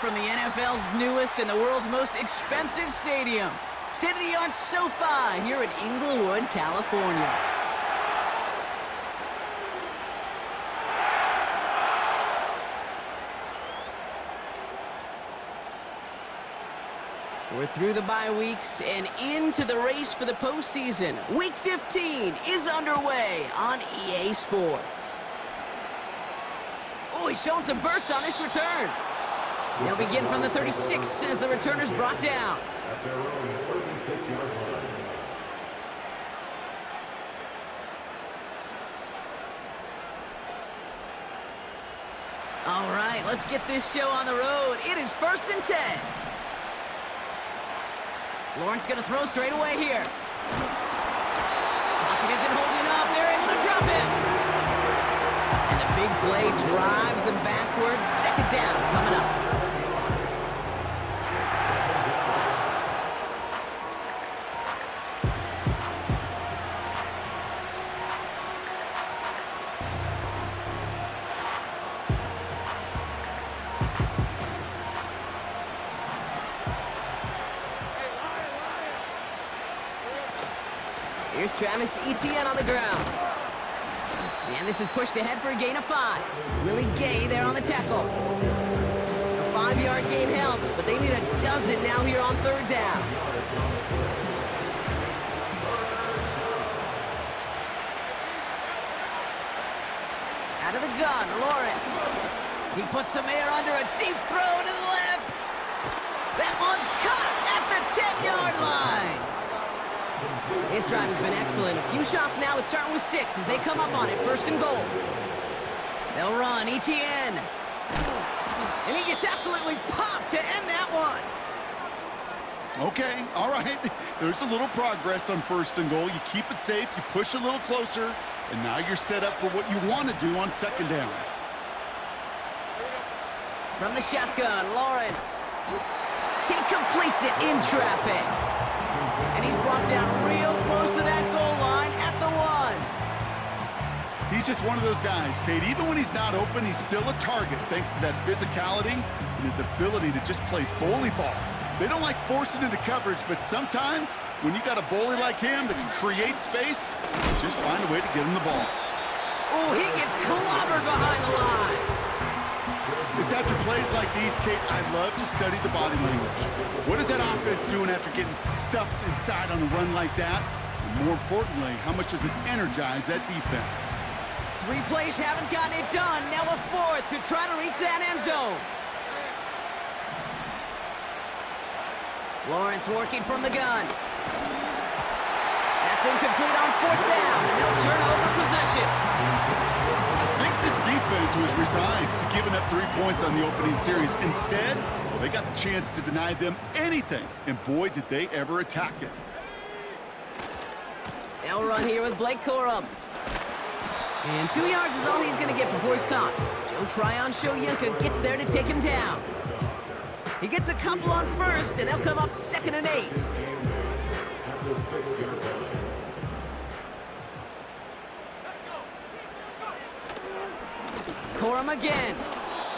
from the NFL's newest and the world's most expensive stadium. State-of-the-art SoFi here in Inglewood, California. We're through the bye weeks and into the race for the postseason. Week 15 is underway on EA Sports. Oh, he's showing some burst on this return. They'll begin from the 36 as the returner's brought down. All right, let's get this show on the road. It is 1st and 10. Lawrence going to throw straight away here. Pocket isn't holding up. They're able to drop him. And the big play drives them backwards. 2nd down coming up. Here's Travis Etienne on the ground. And this is pushed ahead for a gain of 5. Willie Gay there on the tackle. A 5-yard gain helps, but they need a dozen now here on 3rd down. Out of the gun, Lawrence. He puts some air under a deep throw to the left. That one's caught at the 10-yard line. His drive has been excellent. A few shots now. It's starting with 6 as they come up on it. 1st and goal. They'll run. Etienne. And he gets absolutely popped to end that one. Okay, all right. There's a little progress on 1st and goal. You keep it safe. You push a little closer. And now you're set up for what you want to do on 2nd down. From the shotgun, Lawrence. He completes it in traffic. And he's brought down real close to that goal line at the 1. He's just one of those guys, Kate. Even when he's not open, he's still a target thanks to that physicality and his ability to just play bully ball. They don't like forcing into coverage, but sometimes when you got a bully like him that can create space, just find a way to get him the ball. Oh, he gets clobbered behind the line. It's after plays like these, Kate, I love to study the body language. What is that offense doing after getting stuffed inside on a run like that? And more importantly, how much does it energize that defense? 3 plays haven't gotten it done. Now a 4th to try to reach that end zone. Lawrence working from the gun. That's incomplete on 4th down, and they'll turn over possession. I think this defense was resigned to giving up 3 points on the opening series. Instead, well, they got the chance to deny them anything, and boy, did they ever attack it. They'll run here with Blake Corum. And 2 yards is all he's going to get before he's caught. Joe Tryon-Shoyinka gets there to take him down. He gets a couple on 1st, and they'll come up 2nd and 8. Corum again.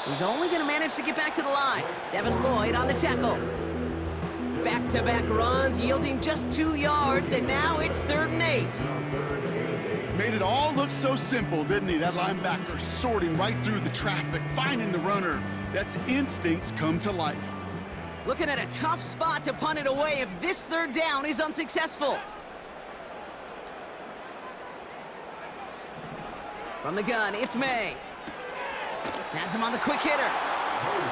He's only going to manage to get back to the line. Devin Lloyd on the tackle. Back-to-back runs, yielding just 2 yards, and now it's 3rd and 8. Made it all look so simple, didn't he? That linebacker sorting right through the traffic, finding the runner. That's instincts come to life. Looking at a tough spot to punt it away if this 3rd down is unsuccessful. From the gun, it's May. Has him on the quick hitter.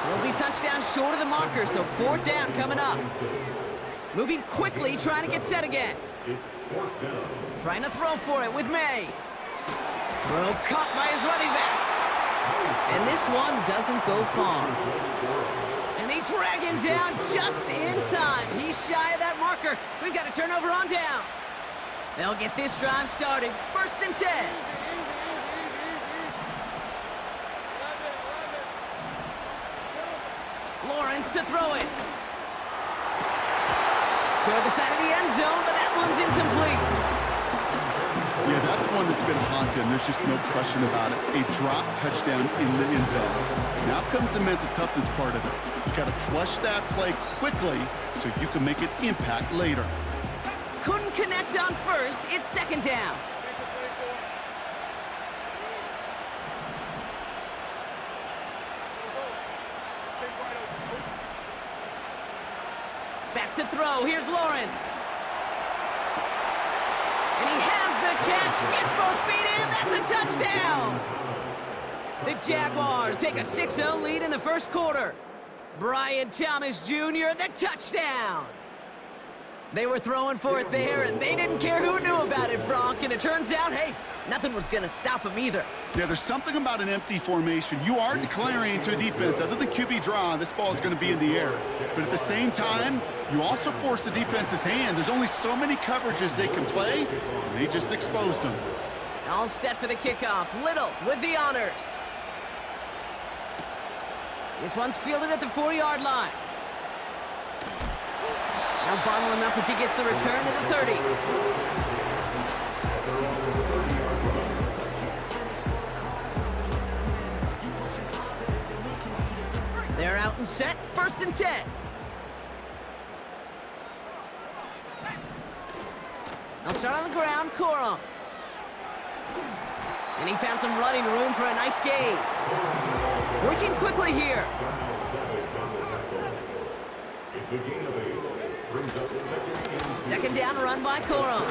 He'll be touchdown short of the marker, so 4th down coming up. Moving quickly, trying to get set again. Trying to throw for it with May. Throw caught by his running back. And this one doesn't go far. And they drag him down just in time. He's shy of that marker. We've got a turnover on downs. They'll get this drive started. 1st and 10. Lawrence to throw it. Toward the side of the end zone, but that one's incomplete. Yeah, Yeah, that's one that's going to haunt him. There's just no question about it. A drop touchdown in the end zone. Now comes the mental toughness part of it. You got to flush that play quickly so you can make an impact later. Couldn't connect on first. It's second down. Back to throw. Here's Lawrence. And he has the catch. Gets both feet in. That's a touchdown. The Jaguars take a 6-0 lead in the first quarter. Brian Thomas Jr., the touchdown. They were throwing for it there, and they didn't care who knew about it, Bronk. And it turns out, hey, nothing was going to stop them either. Yeah, there's something about an empty formation. You are declaring to a defense, other than QB draw, this ball is going to be in the air. But at the same time, you also force the defense's hand. There's only so many coverages they can play, and they just exposed them. All set for the kickoff. Little with the honors. This one's fielded at the 4-yard line. Now bottle him up as he gets the return to the 30. They're out and set. First and 10. They'll start on the ground. Corum. And he found some running room for a nice gain. Working quickly here. Second down run by Corum.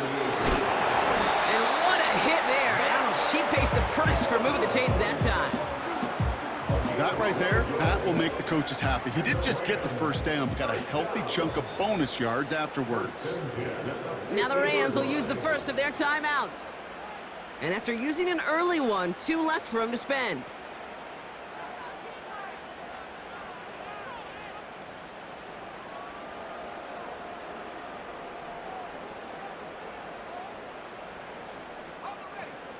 And what a hit there. Ouch, she pays the price for moving the chains that time. That right there, that will make the coaches happy. He didn't just get the first down, but got a healthy chunk of bonus yards afterwards. Now the Rams will use the first of their timeouts. And after using an early one, 2 left for him to spend.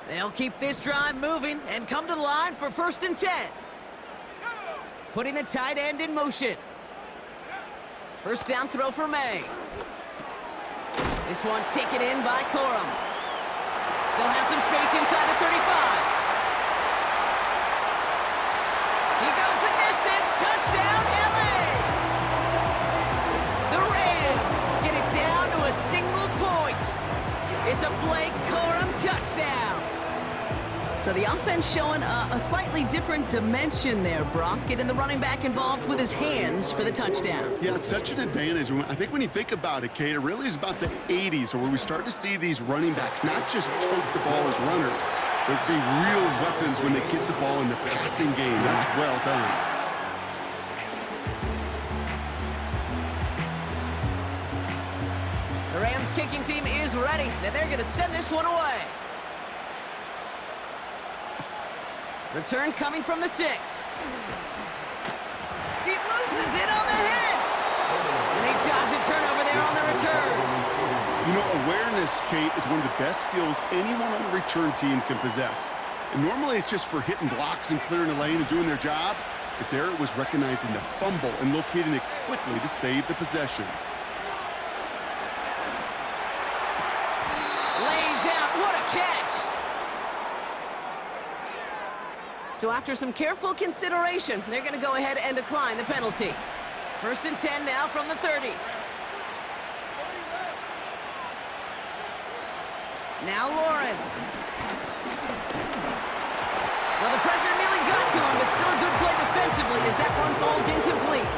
They'll keep this drive moving and come to the line for first and 10. Putting the tight end in motion. First down throw for May. This one taken in by Corum. Still has some space inside the 35. He goes the distance. Touchdown, LA! The Rams get it down to a single point. It's a Blake Corum touchdown. So the offense showing a slightly different dimension there, Brock. Getting the running back involved with his hands for the touchdown. Yeah, such an advantage. I think when you think about it, Kate, it really is about the 80s where we start to see these running backs not just tote the ball as runners, but be real weapons when they get the ball in the passing game. That's well done. The Rams kicking team is ready, and they're going to send this one away. Return coming from the 6. He loses it on the hit. And they dodge a turnover there on the return. You know, awareness, Kate, is one of the best skills anyone on the return team can possess. And normally it's just for hitting blocks and clearing the lane and doing their job. But there it was recognizing the fumble and locating it quickly to save the possession. Lays out. What a catch. So after some careful consideration, they're going to go ahead and decline the penalty. First and 10 now from the 30. Now Lawrence. Well, the pressure nearly got to him, but still a good play defensively as that one falls incomplete.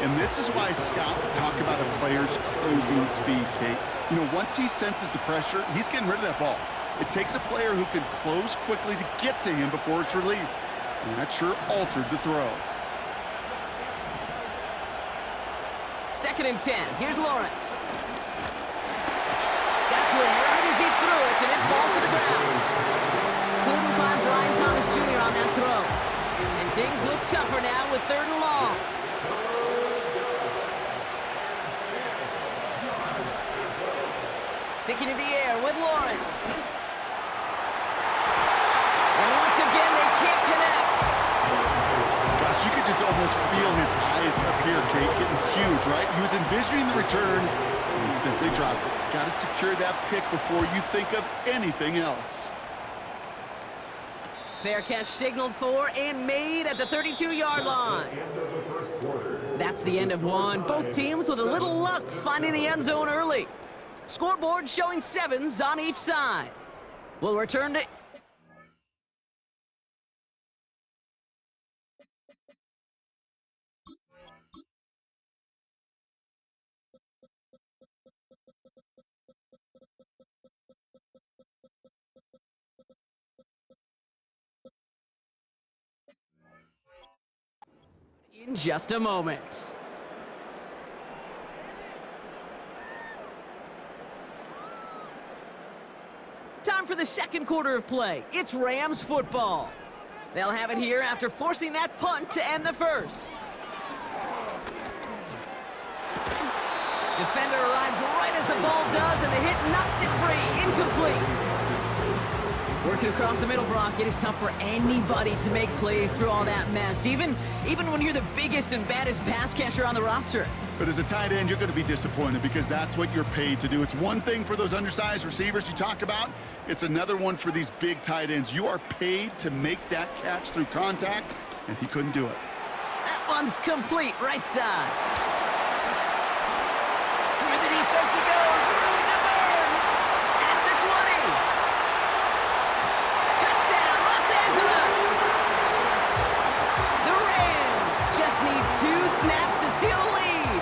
And this is why scouts talk about a player's closing speed, Kate. You know, once he senses the pressure, he's getting rid of that ball. It takes a player who can close quickly to get to him before it's released. And that sure altered the throw. Second and 10. Here's Lawrence. Got to him right as he threw it, and it falls to the ground. Couldn't find Brian Thomas Jr. on that throw. And things look tougher now with 3rd and long. Sticking in the air with Lawrence. And once again, they can't connect. Gosh, you could just almost feel his eyes up here, Kate, getting huge, right? He was envisioning the return, He simply dropped it. Got to secure that pick before you think of anything else. Fair catch signaled for and made at the 32-yard line. That's the end of one. Both teams with a little luck finding the end zone early. Scoreboard showing 7s on each side. We'll return to... in just a moment. Time for the second quarter of play. It's Rams football. They'll have it here after forcing that punt to end the first. Defender arrives right as the ball does, and the hit knocks it free. Incomplete. Working across the middle, Brock, it is tough for anybody to make plays through all that mess, even when you're the biggest and baddest pass catcher on the roster. But as a tight end, you're going to be disappointed because that's what you're paid to do. It's one thing for those undersized receivers you talk about. It's another one for these big tight ends. You are paid to make that catch through contact, and he couldn't do it. That one's complete, right side. Through the defense he goes. Room to burn. At the 20. Touchdown, Los Angeles. The Rams just need 2 snaps to steal the lead.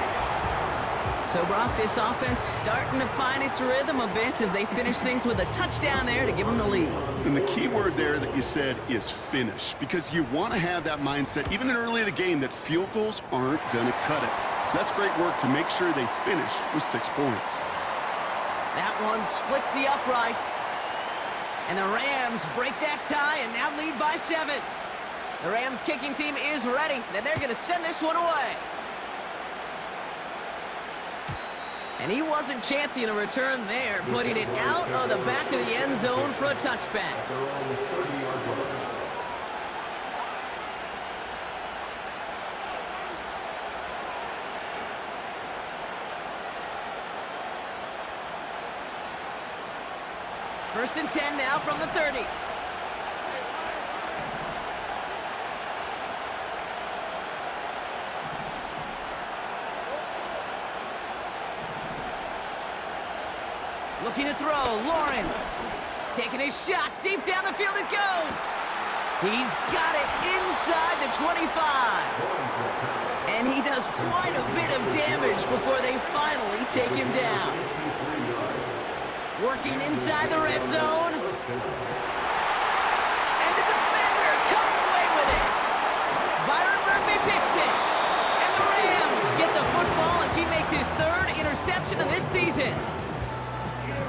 So, Brock, this offense starting to find its rhythm a bit as they finish things with a touchdown there to give them the lead. And the key word there that you said is finish, because you want to have that mindset, even early in the game, that field goals aren't going to cut it. So that's great work to make sure they finish with 6 points. That one splits the uprights. And the Rams break that tie and now lead by 7. The Rams kicking team is ready, and they're going to send this one away. And he wasn't chancing a return there, putting it out of the back of the end zone for a touchback. First and 10 now from the 30. Looking to throw, Lawrence. Taking a shot, deep down the field it goes. He's got it inside the 25. And he does quite a bit of damage before they finally take him down. Working inside the red zone. And the defender comes away with it. Byron Murphy picks it. And the Rams get the football as he makes his 3rd interception of this season.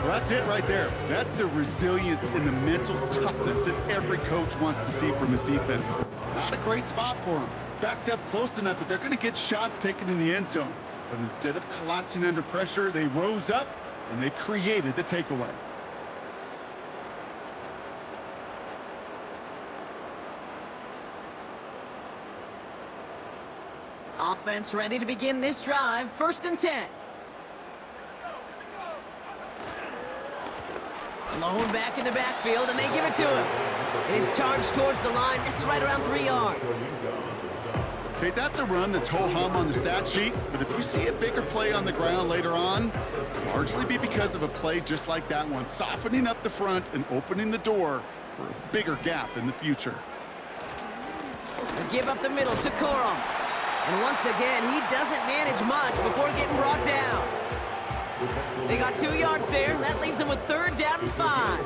Well, that's it right there. That's the resilience and the mental toughness that every coach wants to see from his defense. Not a great spot for him. Backed up close enough that they're going to get shots taken in the end zone. But instead of collapsing under pressure, they rose up and they created the takeaway. Offense ready to begin this drive. First and 10. Alone back in the backfield, and they give it to him. It is charged towards the line. It's right around 3 yards. Okay, that's a run that's ho-hum on the stat sheet, but if you see a bigger play on the ground later on, it'll largely be because of a play just like that one, softening up the front and opening the door for a bigger gap in the future. They give up the middle to Corum. And once again, he doesn't manage much before getting brought down. They got 2 yards there. That leaves them with 3rd down and 5.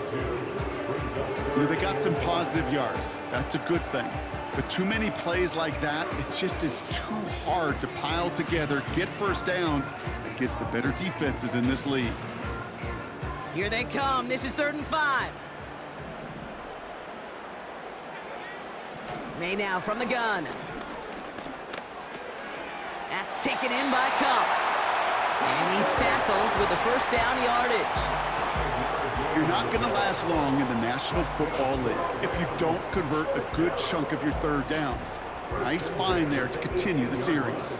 You know, they got some positive yards. That's a good thing. But too many plays like that, it just is too hard to pile together, get first downs against the better defenses in this league. Here they come. This is 3rd and 5. May now from the gun. That's taken in by Cup. And he's tackled with the first down yardage. You're not going to last long in the National Football League if you don't convert a good chunk of your 3rd downs. Nice find there to continue the series.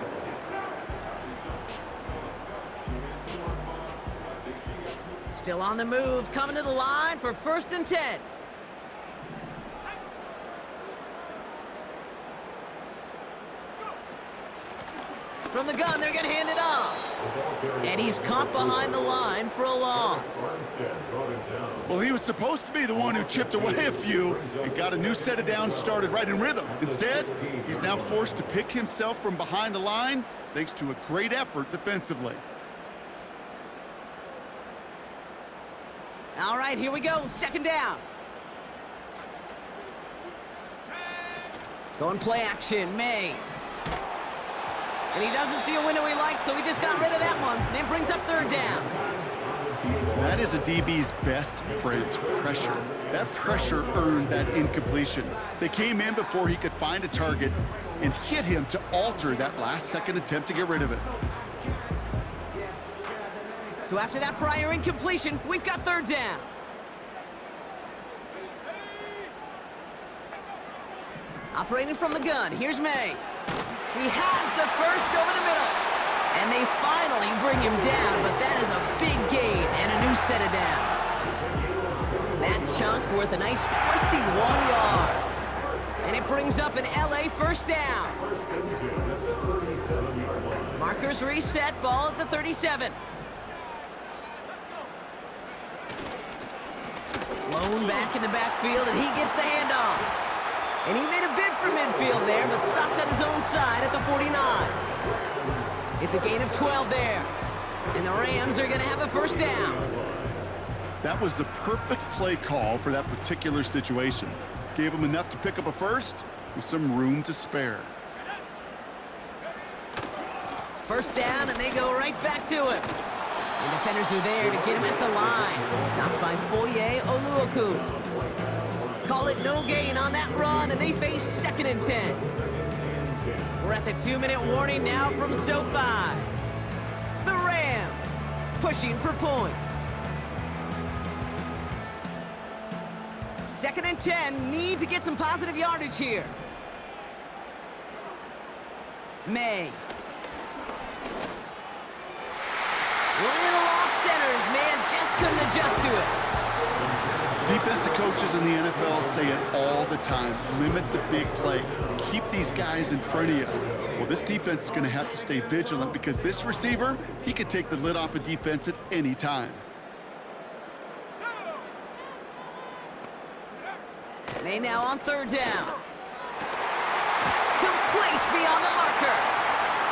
Still on the move, coming to the line for 1st and 10. From the gun, they're going to hand it off. And he's caught behind the line for a loss. Well, he was supposed to be the one who chipped away a few and got a new set of downs started right in rhythm. Instead, he's now forced to pick himself from behind the line thanks to a great effort defensively. All right, here we go. 2nd down. Going play action, May. And he doesn't see a window he likes, so he just got rid of that one. Then brings up 3rd down. That is a DB's best friend, pressure. That pressure earned that incompletion. They came in before he could find a target and hit him to alter that last-second attempt to get rid of it. So after that prior incompletion, we've got 3rd down. Operating from the gun, here's May. He has the first over the middle. And they finally bring him down, but that is a big gain and a new set of downs. That chunk worth a nice 21 yards. And it brings up an LA 1st down. Markers reset, ball at the 37. Lone back in the backfield, and he gets the handoff. And he made a bid for midfield there, but stopped on his own side at the 49. It's a gain of 12 there. And the Rams are going to have a 1st down. That was the perfect play call for that particular situation. Gave him enough to pick up a 1st with some room to spare. 1st down, and they go right back to him. And defenders are there to get him at the line. Stopped by Foye Oluokun. Call it no gain on that run, and they face 2nd and 10. We're at the 2-minute warning now from SoFi. The Rams pushing for points. 2nd and 10, need to get some positive yardage here. May. Little off centers, man, just couldn't adjust to it. Defensive coaches in the NFL say it all the time. Limit the big play. Keep these guys in front of you. Well, this defense is going to have to stay vigilant because this receiver, he can take the lid off a defense at any time. May now on 3rd down. Complete beyond the marker.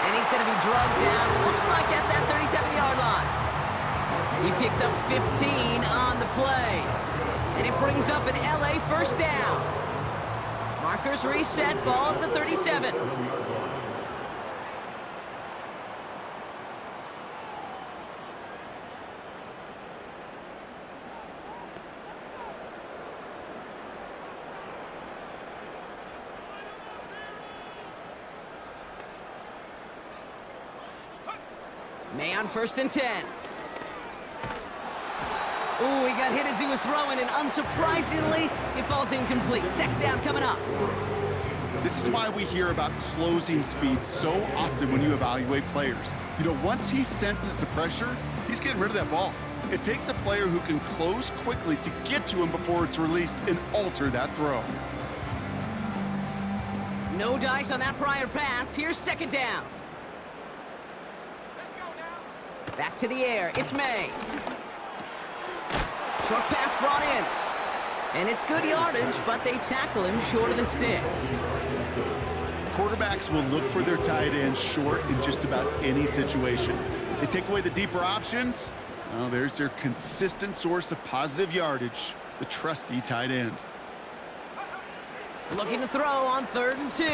And he's going to be drugged down, looks like at that 37-yard line. He picks up 15 on the play. And it brings up an LA 1st down. Markers reset, ball at the 37. May on 1st and 10. Ooh, he got hit as he was throwing, and unsurprisingly, it falls incomplete. 2nd down coming up. This is why we hear about closing speed so often when you evaluate players. You know, once he senses the pressure, he's getting rid of that ball. It takes a player who can close quickly to get to him before it's released and alter that throw. No dice on that prior pass. Here's 2nd down. Back to the air. It's May. Short pass brought in. And it's good yardage, but they tackle him short of the sticks. Quarterbacks will look for their tight end short in just about any situation. They take away the deeper options. Well, there's their consistent source of positive yardage, the trusty tight end. Looking to throw on 3rd and 2.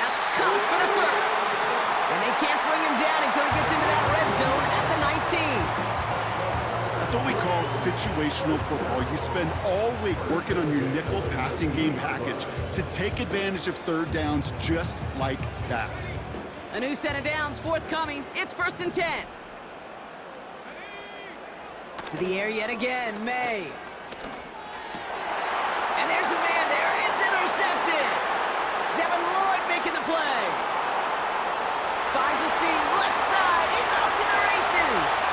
That's caught for the 1st. And they can't bring him down until he gets into that red zone at the 19. That's what we call situational football. You spend all week working on your nickel passing game package to take advantage of 3rd downs just like that. A new set of downs forthcoming. It's 1st and 10. To the air yet again, May. And there's a man there. It's intercepted. Devin Lloyd making the play. Finds a seam, left side, he's off to the races.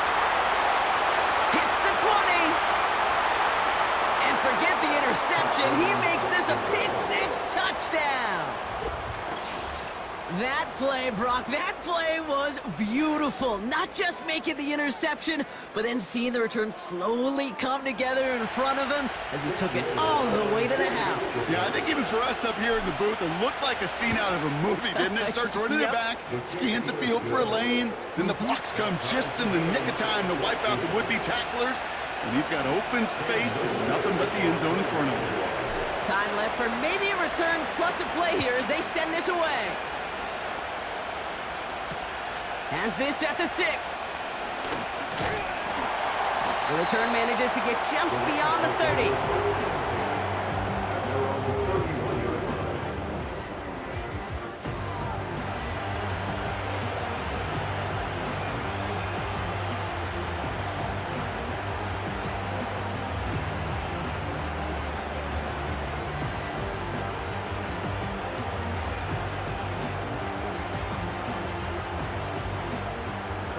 interception. He makes this a pick-6 touchdown. That play, Brock, that play was beautiful. Not just making the interception, but then seeing the return slowly come together in front of him as he took it all the way to the house. Yeah, I think even for us up here in the booth, it looked like a scene out of a movie, didn't it? Starts running it back, scans the field for a lane, then the blocks come just in the nick of time to wipe out the would-be tacklers, and he's got open space and nothing but the end zone in front of him. Time left for maybe a return plus a play here as they send this away. Has this at the 6. The return manages to get just beyond the 30.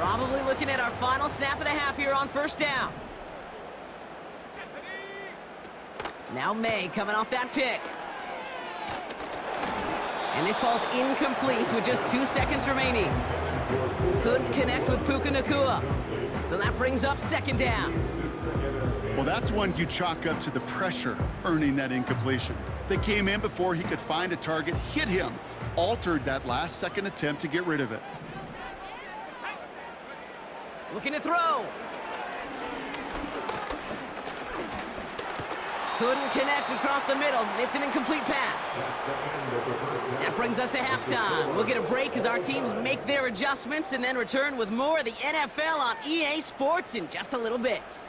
Probably looking at our final snap of the half here on first down. Now May coming off that pick. And this falls incomplete with just 2 seconds remaining. Couldn't connect with Puka Nacua. So that brings up second down. Well, that's one you chalk up to the pressure earning that incompletion. They came in before he could find a target, hit him, altered that last-second attempt to get rid of it. Looking to throw. Couldn't connect across the middle. It's an incomplete pass. That brings us to halftime. We'll get a break as our teams make their adjustments and then return with more of the NFL on EA Sports in just a little bit.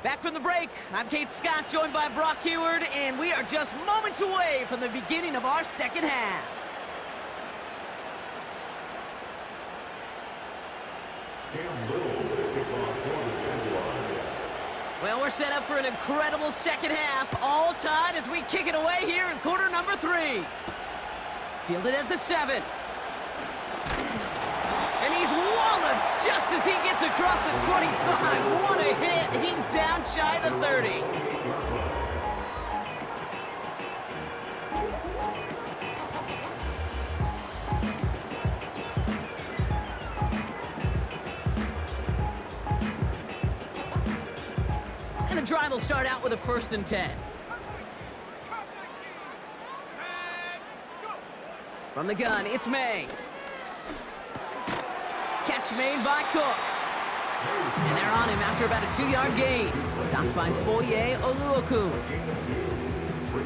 Back from the break, I'm Kate Scott, joined by Brock Heward, and we are just moments away from the beginning of our second half. Well, we're set up for an incredible second half, all tied as we kick it away here in quarter number 3. Fielded at the 7. And he's walloped just as he gets across the 25. What a hit. He's down shy of the 30. And the drive will start out with a 1st and 10. From the gun, it's May. Catch made by Cooks. And they're on him after about a 2-yard gain. Stopped by Foye Oluokun.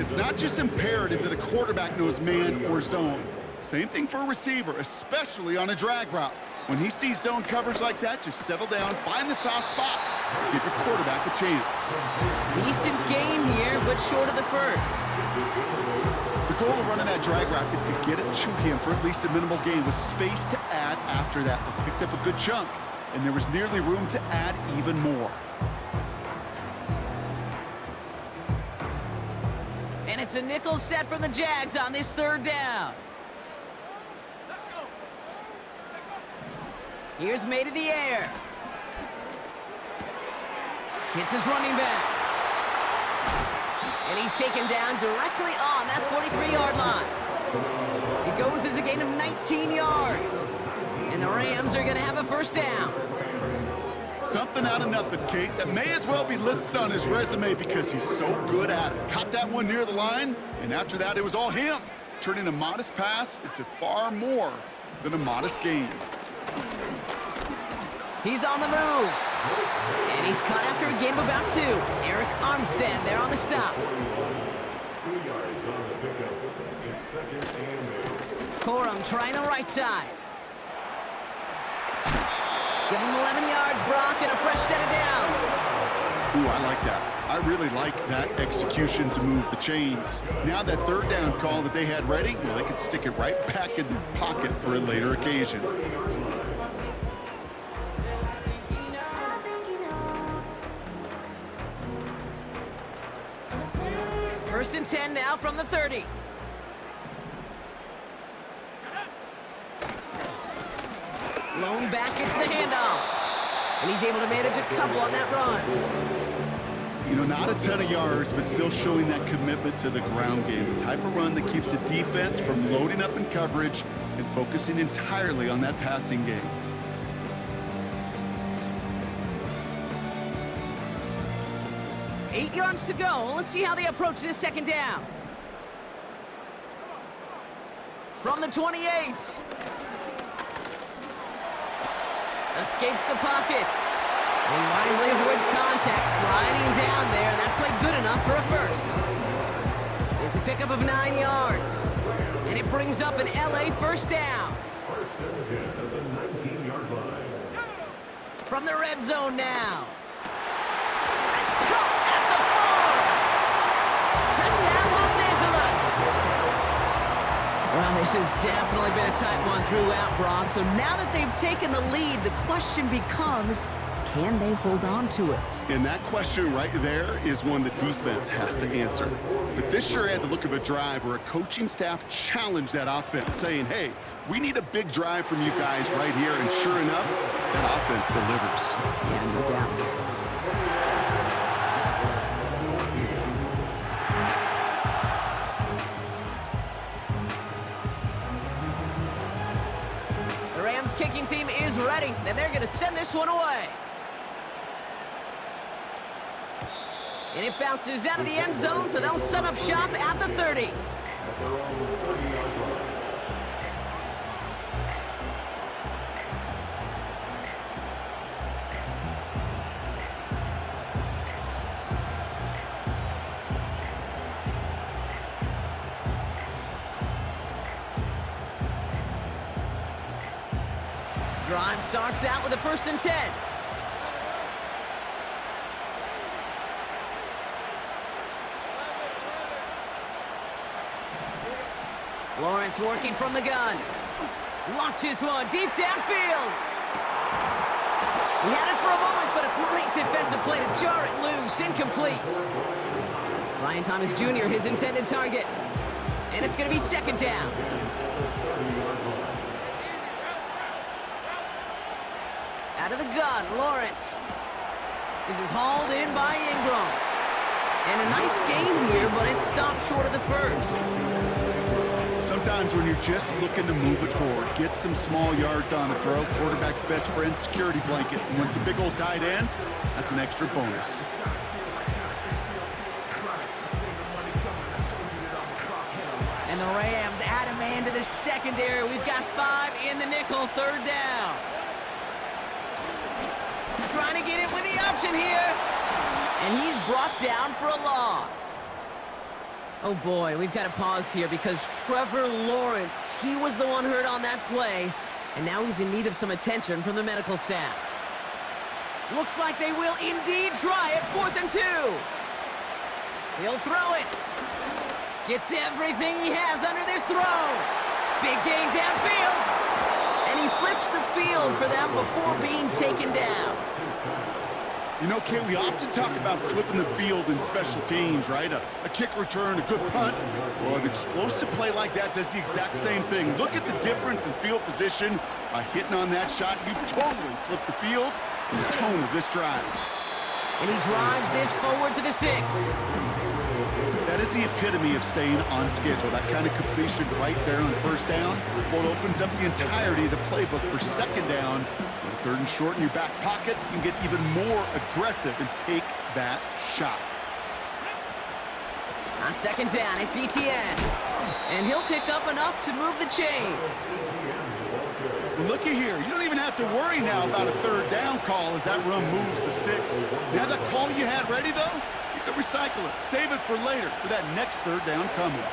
It's not just imperative that a quarterback knows man or zone. Same thing for a receiver, especially on a drag route. When he sees zone coverage like that, just settle down, find the soft spot, give your quarterback a chance. Decent gain here, but short of the 1st. The goal of running that drag route is to get it to him for at least a minimal gain with space to add after that. They picked up a good chunk, and there was nearly room to add even more. And it's a nickel set from the Jags on this 3rd down. Here's May to the air. Hits his running back. And he's taken down directly on that 43-yard line. It goes as a gain of 19 yards. And the Rams are going to have a 1st down. Something out of nothing, Kate. That may as well be listed on his resume because he's so good at it. Caught that one near the line, and after that, it was all him, turning a modest pass into far more than a modest gain. He's on the move. And he's caught after a gain of about 2. Eric Armstead there on the stop. 2 yards on the pickup. It's 2nd and 8. Corum trying the right side. Give him 11 yards, Brock, and a fresh set of downs. Ooh, I like that. I really like that execution to move the chains. Now that 3rd down call that they had ready, well, they could stick it right back in their pocket for a later occasion. First and 10 now from the 30. Thrown back, gets the handoff. And he's able to manage a couple on that run. You know, not a ton of yards, but still showing that commitment to the ground game. The type of run that keeps the defense from loading up in coverage and focusing entirely on that passing game. Eight yards to go. Let's see how they approach this second down. From the 28. Escapes the pocket. And he wisely avoids contact, sliding down there, and that played good enough for a first. It's a pickup of 9 yards. And it brings up an LA first down. First and 10 at the 19-yard line. From the red zone now. That's caught at the 4. Touchdown, Los Angeles. Well, this has definitely been a tight one throughout, Brock. So now that they've taken the lead, the question becomes, can they hold on to it? And that question right there is one the defense has to answer. But this sure had the look of a drive where a coaching staff challenged that offense, saying, hey, we need a big drive from you guys right here. And sure enough, that offense delivers. Yeah, no doubt. The Rams kicking team is ready, and they're going to send this one away. And it bounces out of the end zone, so they'll set up shop at the 30. Drive starts out with a 1st and 10. Lawrence working from the gun. Launches one deep downfield. He had it for a moment, but a great defensive play to jar it loose. Incomplete. Ryan Thomas Jr., his intended target. And it's going to be 2nd down. Out of the gun, Lawrence. This is hauled in by Ingram. And a nice game here, but it stopped short of the first. Sometimes when you're just looking to move it forward, get some small yards on the throw, quarterback's best friend, security blanket. And when it's a big old tight end, that's an extra bonus. And the Rams add a man to the secondary. We've got 5 in the nickel, 3rd down. Trying to get it with the option here. And he's brought down for a loss. Oh boy, we've got to pause here because Trevor Lawrence, he was the one hurt on that play, and now he's in need of some attention from the medical staff. Looks like they will indeed try it, 4th and 2. He'll throw it. Gets everything he has under this throw. Big gain downfield. And he flips the field for them before being taken down. You know, Kate, we often talk about flipping the field in special teams, right? A kick return, a good punt. Well, an explosive play like that does the exact same thing. Look at the difference in field position. By hitting on that shot, you've totally flipped the field and the tone of this drive. And he drives this forward to the 6. That is the epitome of staying on schedule. That kind of completion right there on 1st down. Well, it opens up the entirety of the playbook for 2nd down. 3rd and short in your back pocket, you can get even more aggressive and take that shot. On 2nd down, it's ETN. And he'll pick up enough to move the chains. Well, looky here. You don't even have to worry now about a 3rd down call as that run moves the sticks. Now that call you had ready, though, you can recycle it. Save it for later for that next 3rd down coming.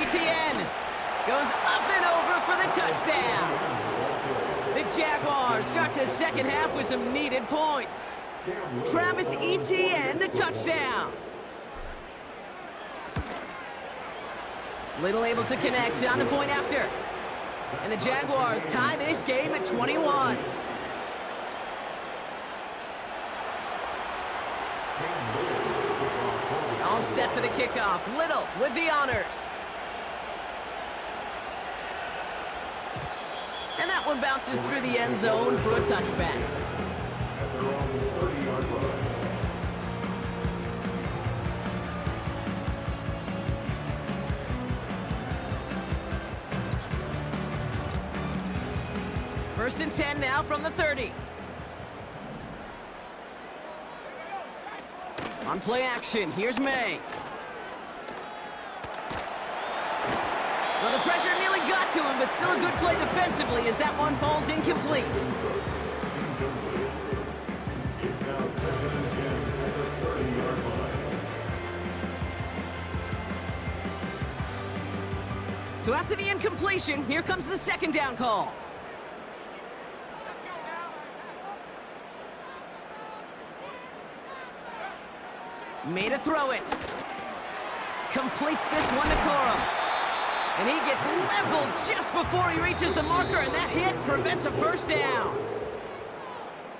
ETN goes up and over for the touchdown. The Jaguars start the 2nd half with some needed points. Travis Etienne, the touchdown. Little able to connect on the point after. And the Jaguars tie this game at 21. All set for the kickoff. Little with the honors. And that one bounces through the end zone for a touchback. At their own 30-yard line. First and 10 now from the 30. On play action, here's May. Well, the pressure nearly got to him, but still a good play defensively as that one falls incomplete. It's now 2nd and 10 at the 30-yard line. So after the incompletion, here comes the second down call. Made a throw it. Completes this one to Corum. And he gets leveled just before he reaches the marker, and that hit prevents a first down.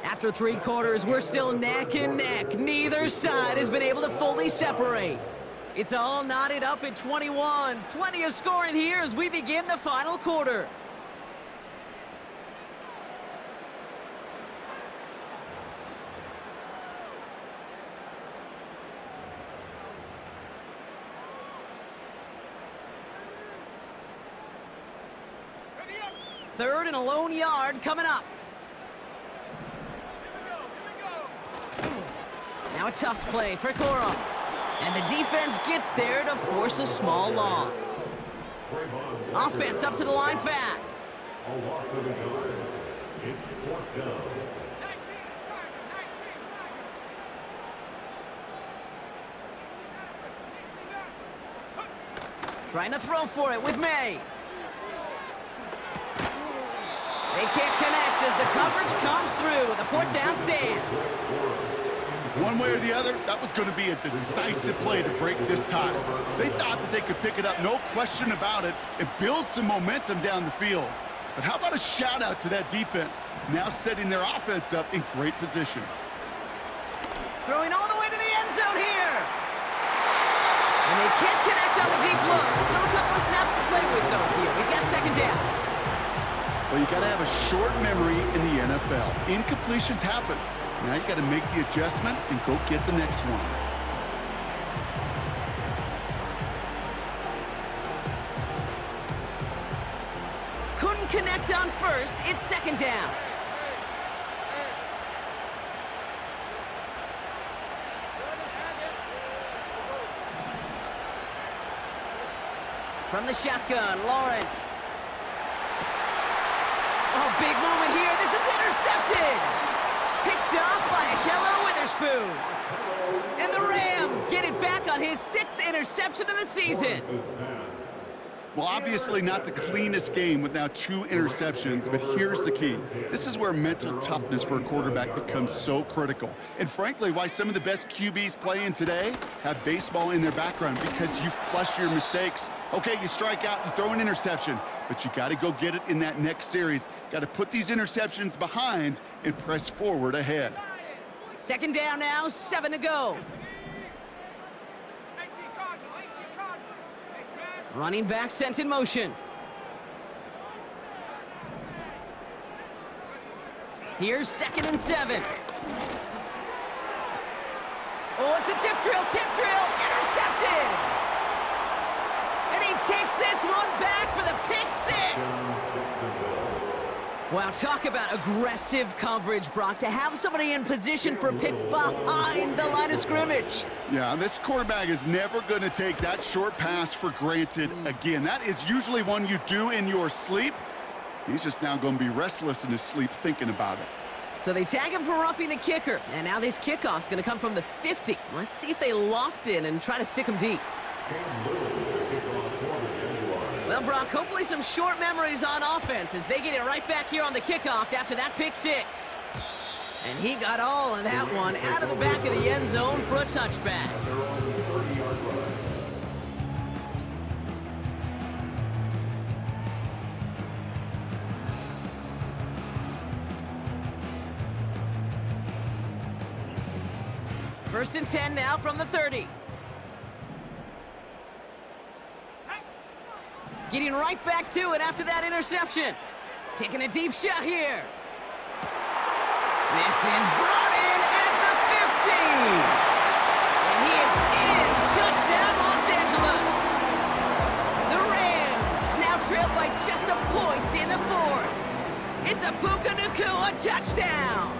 After 3 quarters, we're still neck and neck. Neither side has been able to fully separate. It's all knotted up at 21. Plenty of scoring here as we begin the final quarter. Third and a lone yard coming up. Now a toss play for Corum. And the defense gets there to force a small loss. Offense up to the line fast. A loss of a yard. It's 4th down. Trying to throw for it with May. They can't connect as the coverage comes through with a 4th down stand. One way or the other, that was going to be a decisive play to break this tie. They thought that they could pick it up, no question about it, and build some momentum down the field. But how about a shout-out to that defense, now setting their offense up in great position. Throwing all the way to the end zone here. And they can't connect on the deep look. Still a couple of snaps to play with, though, here. We've got second down. Well, you got to have a short memory in the NFL. Incompletions happen. Now you got to make the adjustment and go get the next one. Couldn't connect on first. It's second down. From the shotgun, Lawrence. Oh, big moment here. This is intercepted. Picked up by Akello Witherspoon. And the Rams get it back on his 6th interception of the season. Well, obviously not the cleanest game with now 2 interceptions, but here's the key. This is where mental toughness for a quarterback becomes so critical. And frankly, why some of the best QBs playing today have baseball in their background, because you flush your mistakes. Okay, you strike out, you throw an interception, but you got to go get it in that next series. Got to put these interceptions behind and press forward ahead. Second down now, 7 to go. Running back sent in motion. Here's 2nd and 7. Oh, it's a tip drill, intercepted! And he takes this one back for the pick 6. Wow, talk about aggressive coverage, Brock, to have somebody in position for a pick behind the line of scrimmage. Yeah, this quarterback is never going to take that short pass for granted again. That is usually one you do in your sleep. He's just now going to be restless in his sleep thinking about it. So they tag him for roughing the kicker, and now this kickoff's going to come from the 50. Let's see if they loft in and try to stick him deep. Well, Brock, hopefully some short memories on offense as they get it right back here on the kickoff after that pick 6. And he got all of that one out of the back of the end zone for a touchback. First and 10 now from the 30. Getting right back to it after that interception. Taking a deep shot here. This is brought in at the 15. And he is in. Touchdown, Los Angeles. The Rams now trail by just a point in the fourth. It's a Puka Nacua touchdown.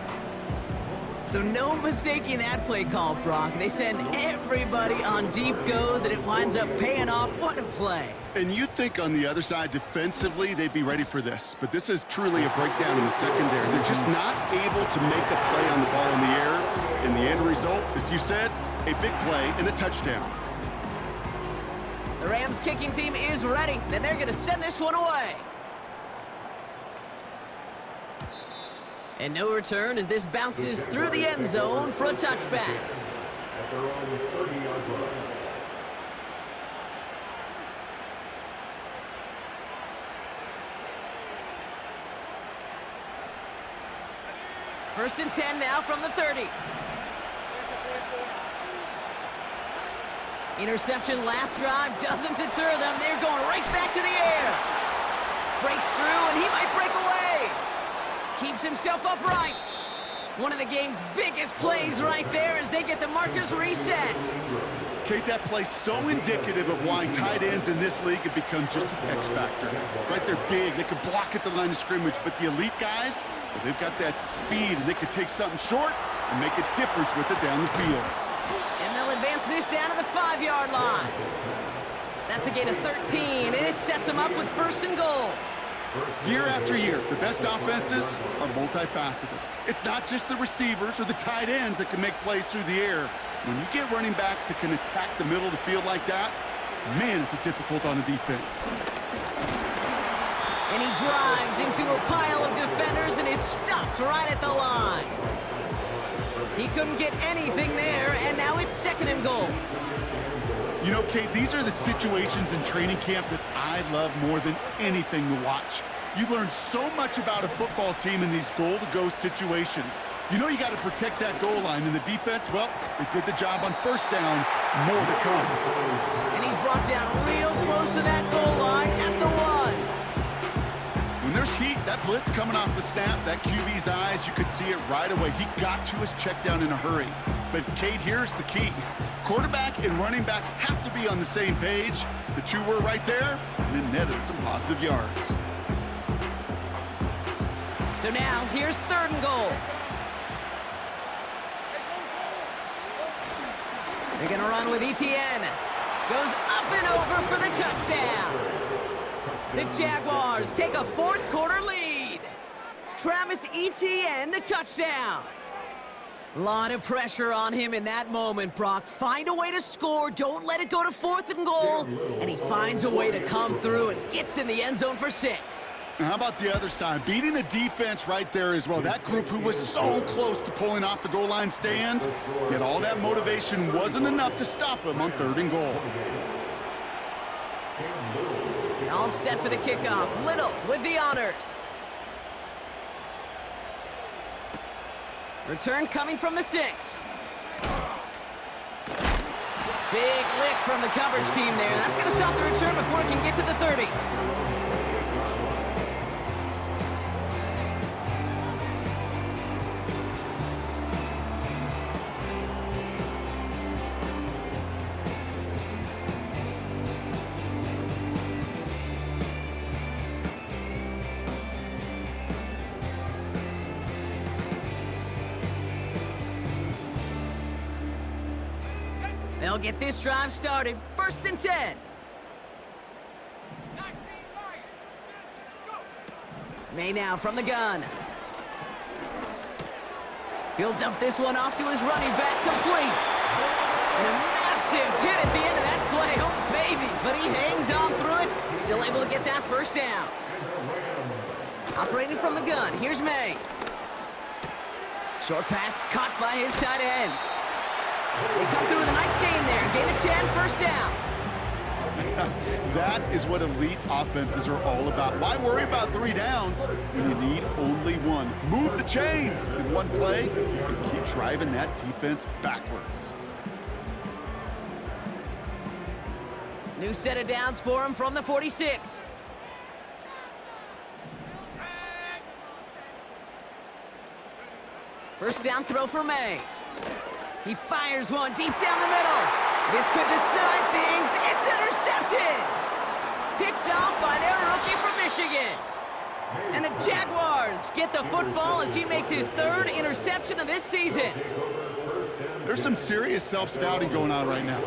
So no mistaking that play call, Brock. They send everybody on deep goes, and it winds up paying off. What a play. And you'd think on the other side, defensively, they'd be ready for this. But this is truly a breakdown in the secondary. They're just not able to make a play on the ball in the air. And the end result, as you said, a big play and a touchdown. The Rams kicking team is ready, and they're going to send this one away. And no return as this bounces through the end zone for a touchback. At their own 30-yard line. First and 10 now from the 30. Interception last drive doesn't deter them. They're going right back to the air. Breaks through, and he might break away. Keeps himself upright. One of the game's biggest plays right there as they get the markers reset. Kate, that play's so indicative of why tight ends in this league have become just an X factor. Right, they're big, they can block at the line of scrimmage, but the elite guys, well, they've got that speed, and they can take something short and make a difference with it down the field. And they'll advance this down to the 5-yard line. That's a gain of 13, and it sets them up with first and goal. Year after year, the best offenses are multifaceted. It's not just the receivers or the tight ends that can make plays through the air. When you get running backs that can attack the middle of the field like that, man, is it difficult on the defense. And he drives into a pile of defenders and is stopped right at the line. He couldn't get anything there, and now it's second and goal. You know, Kate, these are the situations in training camp that I love more than anything to watch. You learn so much about a football team in these goal-to-go situations. You know you got to protect that goal line, and the defense, well, they did the job on first down. More to come. And he's brought down real close to that goal line at the 1. When there's heat, that blitz coming off the snap, that QB's eyes, you could see it right away. He got to his check down in a hurry. But, Kate, here's the key. Quarterback and running back have to be on the same page. The two were right there, and it netted some positive yards. So now, here's third and goal. They're going to run with Etienne. Goes up and over for the touchdown. The Jaguars take a fourth-quarter lead. Travis Etienne, the touchdown. A lot of pressure on him in that moment, Brock. Find a way to score. Don't let it go to fourth and goal. And he finds a way to come through and gets in the end zone for 6. And how about the other side? Beating a defense right there as well. That group who was so close to pulling off the goal line stand, yet all that motivation wasn't enough to stop him on third and goal. All set for the kickoff. Little with the honors. Return coming from the 6. Big lick from the coverage team there. That's going to stop the return before it can get to the 30. They'll get this drive started. First and 10. May now from the gun. He'll dump this one off to his running back, complete. And a massive hit at the end of that play. Oh, baby. But he hangs on through it. Still able to get that first down. Operating from the gun. Here's May. Short pass caught by his tight end. They come through with a nice gain there. Gain of 10, first down. That is what elite offenses are all about. Why worry about 3 downs when you need only 1? Move the chains in one play and keep driving that defense backwards. New set of downs for him from the 46. First down throw for May. He fires one deep down the middle. This could decide things. It's intercepted. Picked off by their rookie from Michigan. And the Jaguars get the football as he makes his third interception of this season. There's some serious self-scouting going on right now.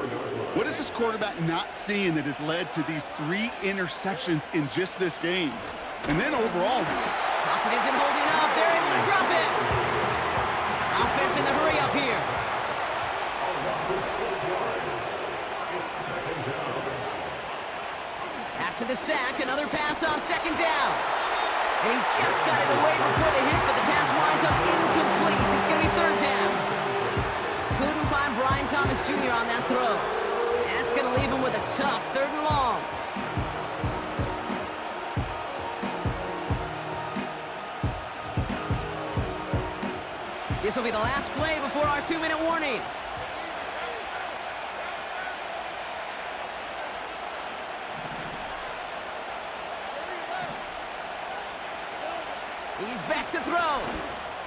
What is this quarterback not seeing that has led to these 3 interceptions in just this game? And then overall, Pocket isn't holding up. They're able to drop it. Offense in the hurry up here. After the sack, another pass on second down. And he just got it away before the hit, but the pass winds up incomplete. It's going to be third down. Couldn't find Brian Thomas Jr. on that throw. And that's going to leave him with a tough 3rd and long. This will be the last play before our 2-minute warning. He's back to throw.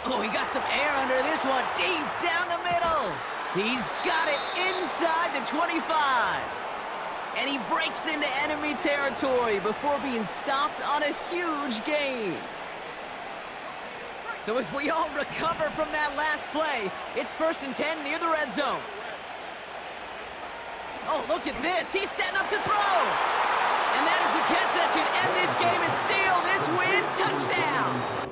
Oh, he got some air under this one. Deep down the middle. He's got it inside the 25. And he breaks into enemy territory before being stopped on a huge gain. So as we all recover from that last play, it's 1st and 10 near the red zone. Oh, look at this. He's setting up to throw. And that is the catch that should end this game and seal this win. Touchdown.